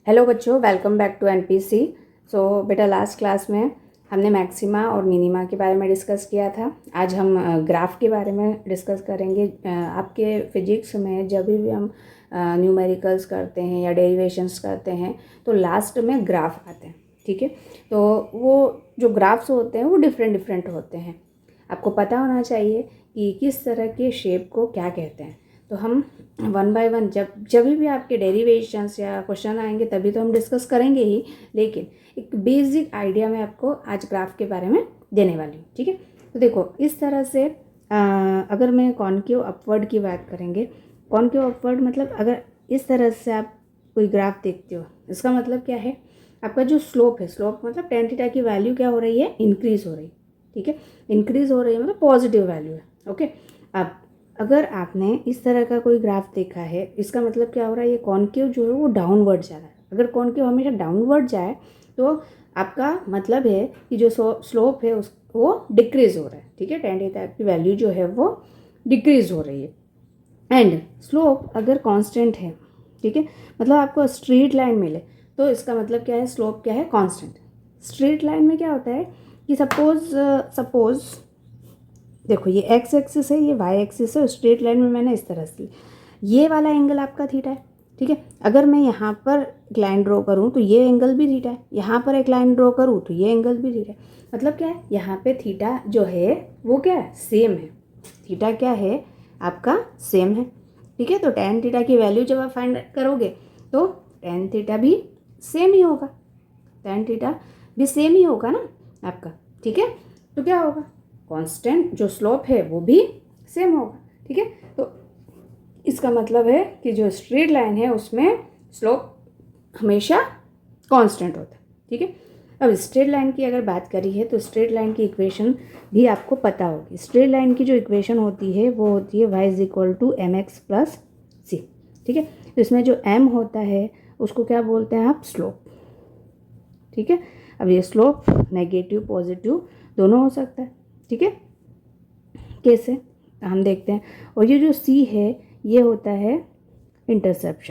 Hello बच्चों, welcome back to NPC. सो बेटा, last class में हमने मैक्सिमा और मिनिमा के बारे में डिस्कस किया था। आज हम ग्राफ के बारे में डिस्कस करेंगे। आपके फिजिक्स में जब भी हम न्यूमेरिकल्स करते हैं या डेरिवेशंस करते हैं तो लास्ट में ग्राफ आते हैं। ठीक है, तो वो जो ग्राफ्स होते हैं वो डिफरेंट डिफरेंट होते हैं। आपको पता होना चाहिए कि किस तरह के शेप को क्या कहते हैं। तो हम वन बाय वन जब भी आपके डेरिवेशंस या क्वेश्चन आएंगे तभी तो हम डिस्कस करेंगे ही, लेकिन एक बेसिक आइडिया मैं आपको आज ग्राफ के बारे में देने वाली हूँ। ठीक है, तो देखो इस तरह से अगर मैं कॉनकेव अपवर्ड की बात करेंगे, कॉनकेव अपवर्ड मतलब अगर इस तरह से आप कोई ग्राफ देखते हो, इसका मतलब क्या है, आपका जो स्लोप है, स्लोप मतलब टेन थीटा की वैल्यू क्या हो रही है, इंक्रीज हो रही है। ठीक है, इंक्रीज हो रही है मतलब पॉजिटिव वैल्यू है। ओके, अब अगर आपने इस तरह का कोई ग्राफ देखा है, इसका मतलब क्या हो रहा है, ये कॉनकेव जो है वो डाउनवर्ड जा रहा है। अगर कॉनकेव हमेशा डाउनवर्ड जाए तो आपका मतलब है कि जो स्लोप है उस वो डिक्रीज हो रहा है। ठीक है, टेन थीटा की वैल्यू जो है वो डिक्रीज हो रही है। एंड स्लोप अगर कांस्टेंट है, ठीक है, मतलब आपको स्ट्रेट लाइन मिले तो इसका मतलब क्या है, स्लोप क्या है, कांस्टेंट। स्ट्रेट लाइन में क्या होता है कि सपोज देखो ये एक्स एक्सिस है, ये वाई एक्सिस है। स्ट्रेट लाइन में मैंने इस तरह से ये वाला एंगल आपका थीटा है। ठीक है, अगर मैं यहाँ पर एक लाइन ड्रॉ करूँ तो ये एंगल भी थीटा है, यहाँ पर एक लाइन ड्रॉ करूँ तो ये एंगल भी थीटा है। मतलब क्या है, यहाँ पे थीटा जो है वो क्या है, सेम है। थीटा क्या है आपका, सेम है। ठीक है, तो टेन थीटा की वैल्यू जब आप फाइंड करोगे तो टेन थीटा भी सेम ही होगा, टेन थीटा भी सेम ही होगा ना आपका। ठीक है, तो क्या होगा, कांस्टेंट जो स्लोप है वो भी सेम होगा। ठीक है, तो इसका मतलब है कि जो स्ट्रेट लाइन है उसमें स्लोप हमेशा कांस्टेंट होता है। ठीक है, अब स्ट्रेट लाइन की अगर बात करी है तो स्ट्रेट लाइन की इक्वेशन भी आपको पता होगी। स्ट्रेट लाइन की जो इक्वेशन होती है वो होती है y = mx + c। ठीक है, तो इसमें जो m होता है उसको क्या बोलते हैं आप, स्लोप। ठीक है, अब ये स्लोप नेगेटिव पॉजिटिव दोनों हो सकता है। ठीक है, कैसे हम देखते हैं। और ये जो c है ये होता है इंटरसेप्ट।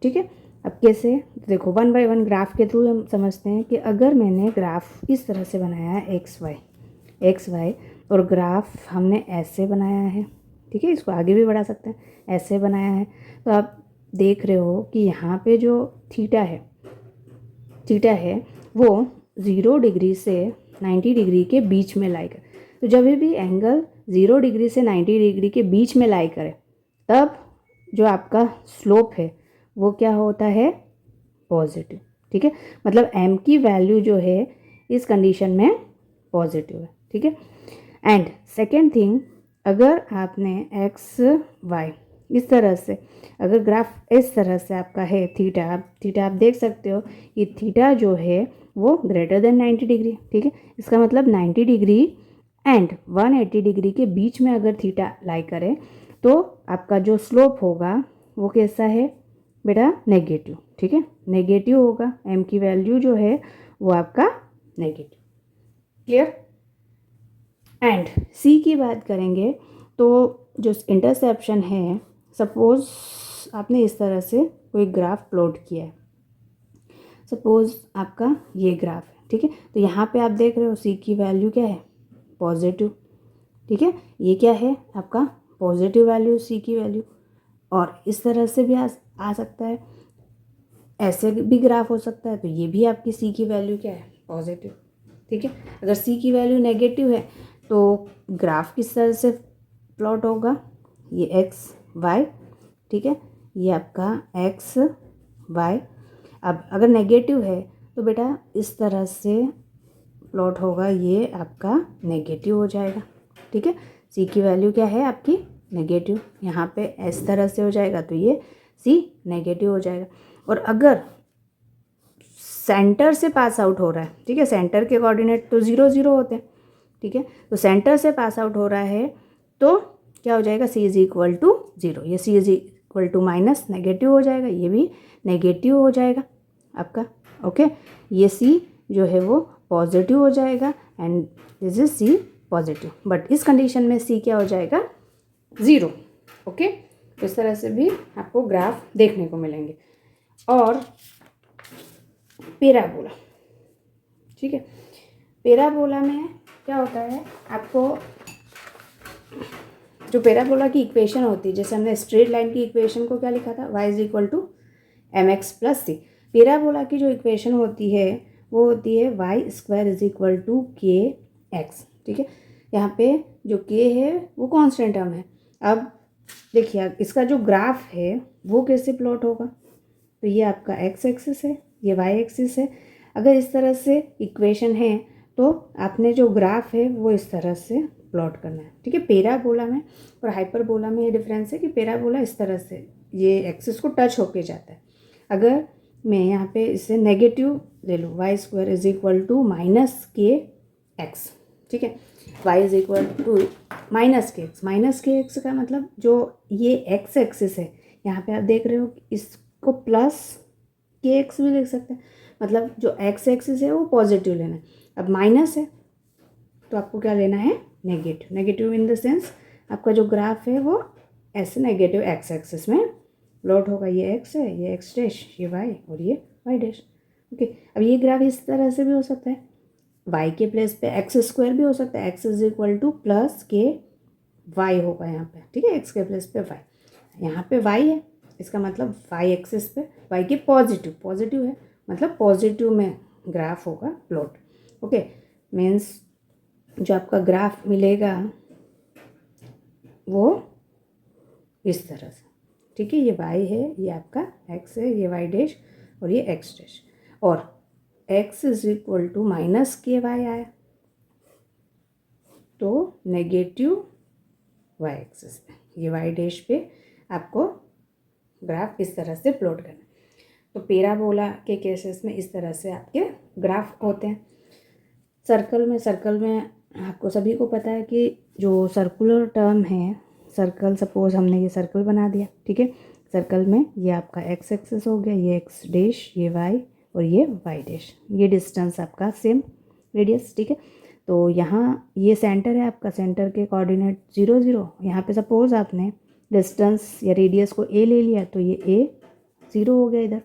ठीक है, अब कैसे, देखो वन बाय वन ग्राफ के थ्रू हम समझते हैं कि अगर मैंने ग्राफ इस तरह से बनाया है एक्स वाई और ग्राफ हमने ऐसे बनाया है। ठीक है, इसको आगे भी बढ़ा सकते हैं, ऐसे बनाया है, तो आप देख रहे हो कि यहाँ पे जो थीटा है वो 0 डिग्री से 90 डिग्री के बीच में लाई करे। तो जब भी एंगल 0 डिग्री से 90 डिग्री के बीच में लाई करे तब जो आपका स्लोप है वो क्या होता है, पॉजिटिव। ठीक है, मतलब m की वैल्यू जो है इस कंडीशन में पॉजिटिव है। ठीक है, एंड सेकेंड थिंग, अगर आपने एक्स वाई इस तरह से, अगर ग्राफ इस तरह से आपका है, थीटा आप देख सकते हो, ये थीटा जो है वो ग्रेटर देन 90 डिग्री। ठीक है, इसका मतलब 90 डिग्री एंड 180 डिग्री के बीच में अगर थीटा लाई करे तो आपका जो स्लोप होगा वो कैसा है बेटा, नेगेटिव। ठीक है, नेगेटिव होगा, m की वैल्यू जो है वो आपका नेगेटिव। क्लियर। एंड c की बात करेंगे तो जो इंटरसेप्शन है, सपोज आपने इस तरह से कोई ग्राफ प्लॉट किया है, सपोज आपका ये ग्राफ है। ठीक है, तो यहाँ पे आप देख रहे हो c की वैल्यू क्या है, पॉजिटिव। ठीक है, ये क्या है आपका, पॉजिटिव वैल्यू c की वैल्यू। और इस तरह से भी आ सकता है, ऐसे भी ग्राफ हो सकता है, तो ये भी आपकी c की वैल्यू क्या है, पॉजिटिव। ठीक है, अगर c की वैल्यू नेगेटिव है तो ग्राफ किस तरह से प्लॉट होगा, ये एक्स वाई। ठीक है, ये आपका एक्स वाई। अब अगर नेगेटिव है तो बेटा इस तरह से प्लॉट होगा, ये आपका नेगेटिव हो जाएगा। ठीक है, c की वैल्यू क्या है आपकी, नेगेटिव। यहाँ पे इस तरह से हो जाएगा तो ये c नेगेटिव हो जाएगा। और अगर सेंटर से पास आउट हो रहा है, ठीक है, सेंटर के कोऑर्डिनेट तो 0 0 होते हैं। ठीक है, तो सेंटर से पास आउट हो रहा है तो क्या हो जाएगा, c = 0। ये c = माइनस नेगेटिव हो जाएगा, ये भी नेगेटिव हो जाएगा आपका। ओके, ये c जो है वो पॉजिटिव हो जाएगा and this is c positive, but इस कंडीशन में c क्या हो जाएगा, 0। ओके, तो इस तरह से भी आपको ग्राफ देखने को मिलेंगे। और पैराबोला, ठीक है, पैराबोला में क्या होता है, आपको जो पैराबोला की इक्वेशन होती है, जैसे हमने स्ट्रेट लाइन की इक्वेशन को क्या लिखा था, y is equal to m x plus c. Parabola की जो इक्वेशन होती है वो होती है y square is equal to k x, ठीक है। यहाँ पे जो के है वो कांस्टेंट टर्म है। अब देखिए इसका जो ग्राफ है वो कैसे प्लॉट होगा, तो ये आपका एक्स एक्सिस है, ये वाई एक्सिस है। अगर इस तरह से इक्वेशन है तो आपने जो ग्राफ है वो इस तरह से प्लॉट करना है, ठीक है। पैराबोला में और हाइपरबोला में ये डिफरेंस है कि पैराबोला इस तरह से ये एक्सिस को टच होके जाता है। अगर मैं यहाँ पे इसे नेगेटिव ले लूँ, y square is equal to minus k x, ठीक है, y is equal to minus k x का मतलब जो ये एक्स एक्सिस है, यहाँ पे आप देख रहे हो इसको प्लस के एक्स भी लिख सकते हैं, मतलब जो एक्स एक्सिस है वो पॉजिटिव लेना है। अब माइनस है तो आपको क्या लेना है, नेगेटिव इन द सेंस आपका जो ग्राफ है वो ऐसे नेगेटिव एक्स एक्सिस में प्लॉट होगा। ये एक्स है, ये एक्स डैश, ये वाई और ये वाई डैश, ओके। अब ये ग्राफ इस तरह से भी हो सकता है, वाई के प्लेस पे एक्स स्क्वायर भी हो सकता है, x is equal two plus के वाई होगा यहाँ पे, ठीक है, एक्स के प्लेस पे वाई। यहाँ पे वाई है, इसका मतलब वाई एक्सिस पे वाई के पॉजिटिव है, मतलब पॉजिटिव में ग्राफ होगा प्लॉट, ओके। मीन्स जो आपका ग्राफ मिलेगा वो इस तरह से, ठीक है। ये y है, ये आपका x है, ये y डैश और ये x डैश, और x is equal to minus k y आया तो नेगेटिव y एक्सिस पे, ये y डैश पे आपको ग्राफ इस तरह से प्लॉट करना है। तो पैराबोला के केसेस में इस तरह से आपके ग्राफ होते हैं। सर्कल में आपको सभी को पता है कि जो सर्कुलर टर्म है, सर्कल सपोज हमने ये सर्कल बना दिया, ठीक है, सर्कल में ये आपका एक्स एक्सिस हो गया, ये एक्स डैश, ये वाई और ये वाई डैश, ये डिस्टेंस आपका सेम रेडियस, ठीक है। तो यहाँ ये सेंटर है आपका, सेंटर के कोऑर्डिनेट 0 0, यहाँ पे सपोज आपने डिस्टेंस या रेडियस को ए ले लिया तो ये ए 0 हो गया इधर,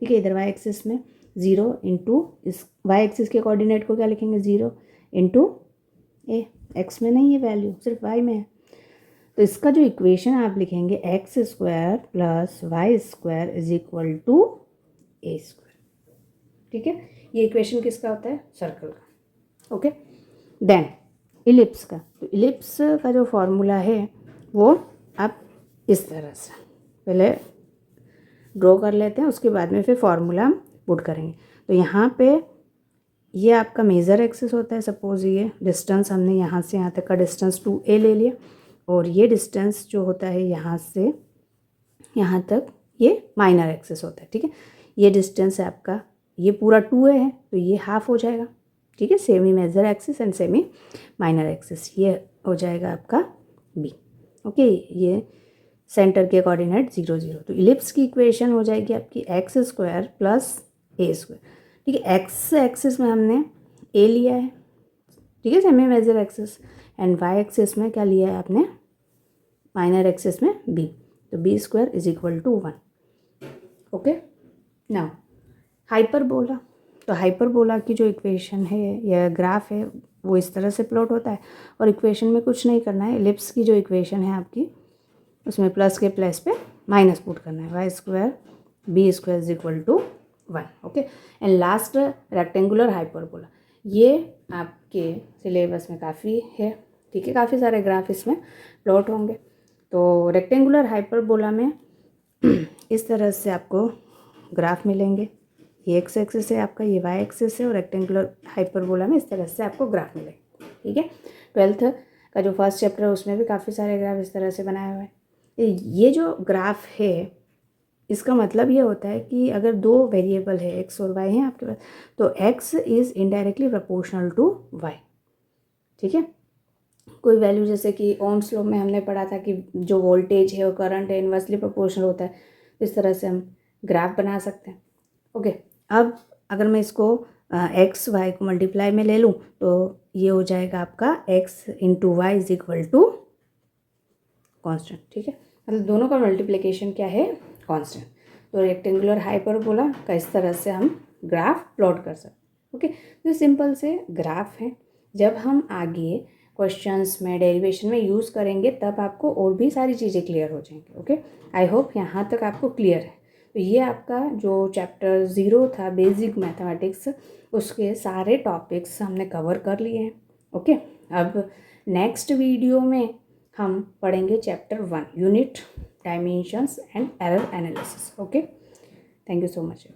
ठीक है। इधर वाई एक्सिस में 0 इंटू इस वाई एक्सिस के कोऑर्डिनेट को क्या लिखेंगे, 0 इंटू ए, एक्स में नहीं है वैल्यू, सिर्फ वाई में है। तो इसका जो इक्वेशन आप लिखेंगे x square plus y square is equal to a square, ठीक है। ये इक्वेशन किसका होता है, सर्कल का, ओके। देन इलिप्स का, तो इलिप्स का जो फॉर्मूला है वो आप इस तरह से पहले ड्रॉ कर लेते हैं, उसके बाद में फिर फॉर्मूला हम पुट करेंगे। तो यहाँ पे ये आपका मेजर एक्सिस होता है, सपोज ये डिस्टेंस हमने यहाँ से यहाँ तक का डिस्टेंस 2a ले लिया, और ये डिस्टेंस जो होता है यहाँ से यहाँ तक ये माइनर एक्सिस होता है, ठीक है। ये डिस्टेंस है आपका, ये पूरा 2a है तो ये हाफ हो जाएगा, ठीक है, semi major axis and semi minor axis, ये हो जाएगा आपका b, ओके। ये सेंटर के कोऑर्डिनेट 0 0, तो इलिप्स की इक्वेशन हो जाएगी आपकी x square plus a square, ठीक है। एक्स एक्सिस में हमने ए लिया है, ठीक है, semi major axis, and y axis में क्या लिया है आपने, माइनर एक्सिस में बी, तो b square is equal to 1, okay. Now hyperbola, तो हाइपरबोला की जो इक्वेशन है या ग्राफ है वो इस तरह से प्लॉट होता है, और इक्वेशन में कुछ नहीं करना है, इलिप्स की जो इक्वेशन है आपकी उसमें प्लस के प्लेस पे माइनस पुट करना है, y square b square is equal to 1, okay. And last rectangular hyperbola, ये आपके सिलेबस में काफ़ी है, ठीक है, काफ़ी सारे ग्राफ इसमें प्लॉट होंगे। तो रेक्टेंगुलर हाइपरबोला में इस तरह से आपको ग्राफ मिलेंगे, ये एक्स एक्सिस है आपका, ये वाई एक्सिस है, और रेक्टेंगुलर हाइपरबोला में इस तरह से आपको ग्राफ मिलेंगे, ठीक है। 12th का जो फर्स्ट चैप्टर है उसमें भी काफ़ी सारे ग्राफ इस तरह से बनाए हुए हैं। ये जो ग्राफ है इसका मतलब ये होता है कि अगर दो वेरिएबल है एक्स और वाई हैं आपके पास, तो x is indirectly proportional to y, ठीक है। कोई वैल्यू जैसे कि ओम्स लॉ में हमने पढ़ा था कि जो वोल्टेज है और करंट है इन्वर्सली प्रोपोर्शनल होता है, इस तरह से हम ग्राफ बना सकते हैं, ओके। अब अगर मैं इसको एक्स वाई को मल्टीप्लाई में ले लूँ तो ये हो जाएगा आपका x into y is equal to constant, ठीक है। मतलब दोनों का मल्टीप्लिकेशन क्या है, कांस्टेंट। तो रेक्टेंगुलर हाइपरबोला का इस तरह से हम ग्राफ प्लॉट कर सकते हैं। ओके, तो सिंपल से ग्राफ है। जब हम आगे क्वेश्चंस में, डेरिवेशन में यूज़ करेंगे तब आपको और भी सारी चीज़ें क्लियर हो जाएंगी। ओके, आई होप यहाँ तक आपको क्लियर है। तो ये आपका जो चैप्टर 0 था बेसिक मैथमेटिक्स, उसके सारे टॉपिक्स हमने कवर कर लिए हैं। ओके, अब नेक्स्ट वीडियो में हम पढ़ेंगे chapter 1 unit dimensions and error analysis. Okay, thank you so much.